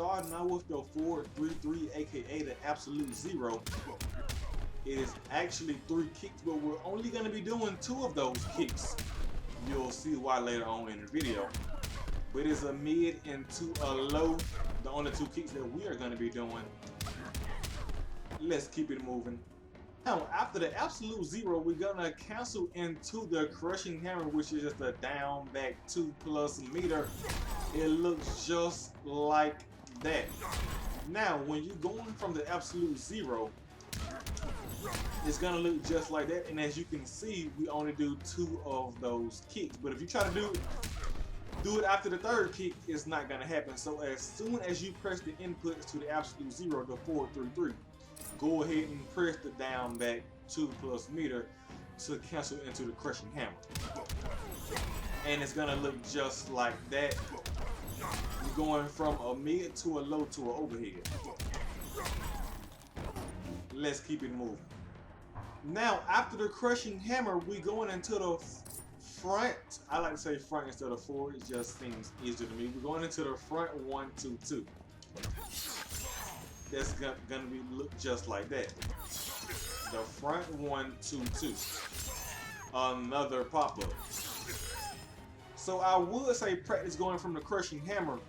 starting out with the 4-3-3, aka the absolute zero. It is actually 3 kicks, but we're only going to be doing 2 of those kicks. You'll see why later on in the video. But it's a mid into a low, the only 2 kicks that we are going to be doing. Let's keep it moving. Now, after the absolute zero, we're going to cancel into the crushing hammer, which is just a down back 2+ meter. It looks just like that. Now, when you're going from the absolute zero, it's gonna look just like that, and as you can see, we only do 2 of those kicks. But if you try to do it after the 3rd kick, it's not gonna happen. So as soon as you press the inputs to the absolute zero, the 4-3-3, go ahead and press the down back 2+ meter to cancel into the crushing hammer, and it's gonna look just like that. You're going from a mid to a low to an overhead. Let's keep it moving. Now, after the crushing hammer, we're going into the front. I like to say front instead of forward. It just seems easier to me. We're going into the front 1-2-2. That's gonna be look just like that. The front 1-2-2. Another pop-up. So I would say practice going from the crushing hammer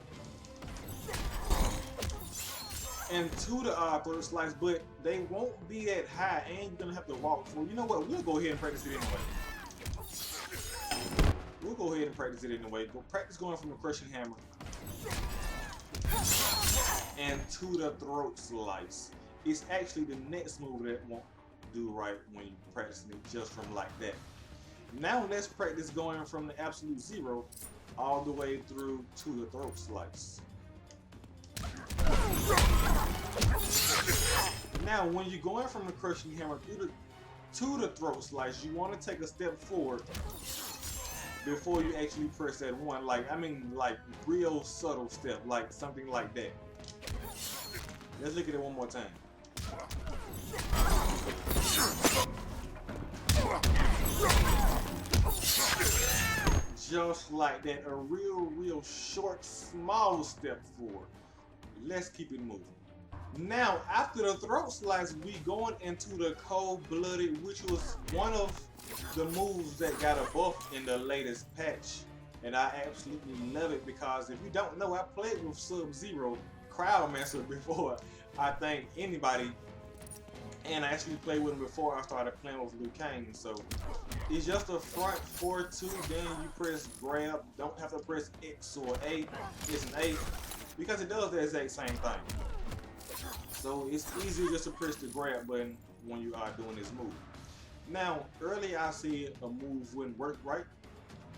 into the third slice, but they won't be that high, and you're gonna have to walk for. You know what? We'll go ahead and practice it anyway. We'll go ahead and practice it anyway. Go practice going from the crushing hammer and to the throat slice. It's actually the next move that won't do right when you practice it just from like that. Now let's practice going from the absolute zero all the way through to the throat slice. Now, when you're going from the crushing hammer to the throat slice, you want to take a step forward before you actually press that one. Like real subtle step, like something like that. Let's look at it one more time. Just like that, a real short, small step forward. Let's keep it moving. Now, after the throat slice, we going into the cold-blooded, which was one of the moves that got a buff in the latest patch. And I absolutely love it because if you don't know, I played with SUBZERO, CRYOMANCER before I think anybody. And I actually played with him before I started playing with Liu Kang. So it's just a front 4-2, then you press grab. Don't have to press X or A. It's an A because it does the exact same thing. So it's easier just to press the grab button when you are doing this move. Now, earlier I said a move wouldn't work right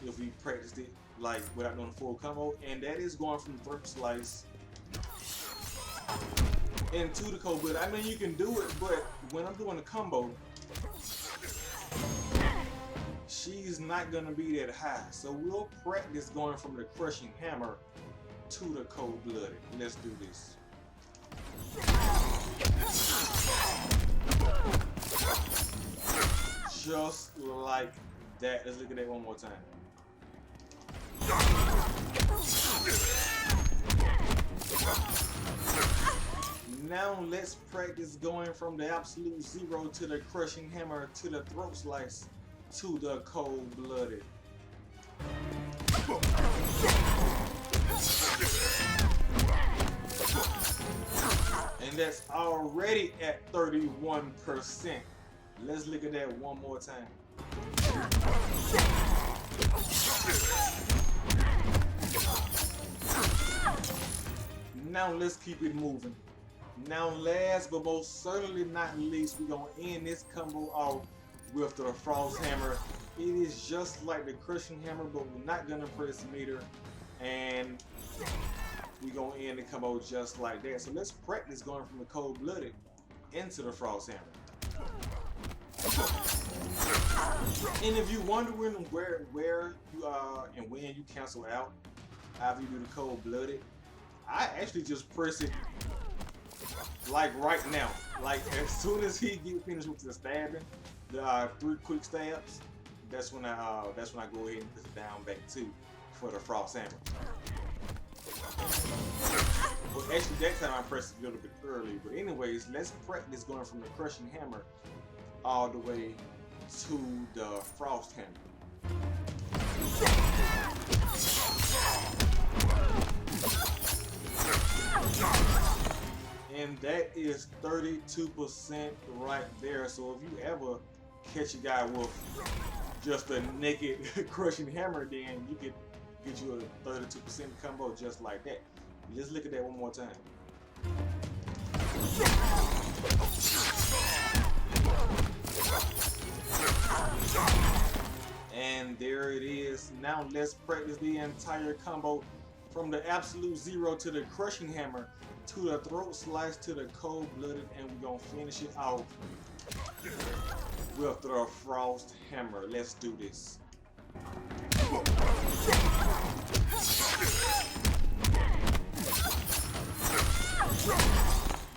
if we practiced it like without doing a full combo, and that is going from the throat slice into the cold blood. I mean, you can do it, but when I'm doing a combo, she's not gonna be that high. So we'll practice going from the crushing hammer to the cold blooded. Let's do this. Just like that. Let's look at that one more time. Now let's practice going from the absolute zero to the crushing hammer to the throat slice to the cold-blooded. And that's already at 31%. Let's look at that one more time. Now let's keep it moving. Now last but most certainly not least, we're going to end this combo off with the frost hammer. It is just like the crushing hammer, but we're not going to press meter. And we're going to end the combo just like that. So let's practice going from the cold-blooded into the frost hammer. And if you're wondering where you are and when you cancel out after you do the cold-blooded, I actually just press it like right now. Like as soon as he get finished with the stabbing, the 3 quick stabs, that's when I go ahead and put it down back 2 for the frost hammer. Well, actually, that time I pressed it a little bit early. But anyways, let's practice going from the crushing hammer all the way to the frost hammer. And that is 32% right there. So if you ever catch a guy with just a naked crushing hammer, then you could get you a 32% combo just like that. Let's look at that one more time. And there it is. Now let's practice the entire combo from the absolute zero to the crushing hammer to the throat slice to the cold-blooded, and we're gonna finish it off with the frost hammer. Let's do this.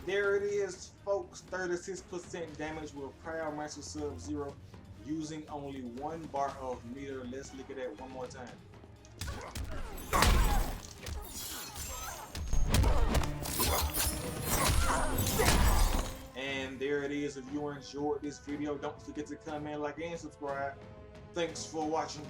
There it is, folks. 36% damage with CRYOMANCER SUBZERO using only 1 bar of meter. Let's look at that one more time. And there it is. If you enjoyed this video, don't forget to comment, like, and subscribe. Thanks for watching.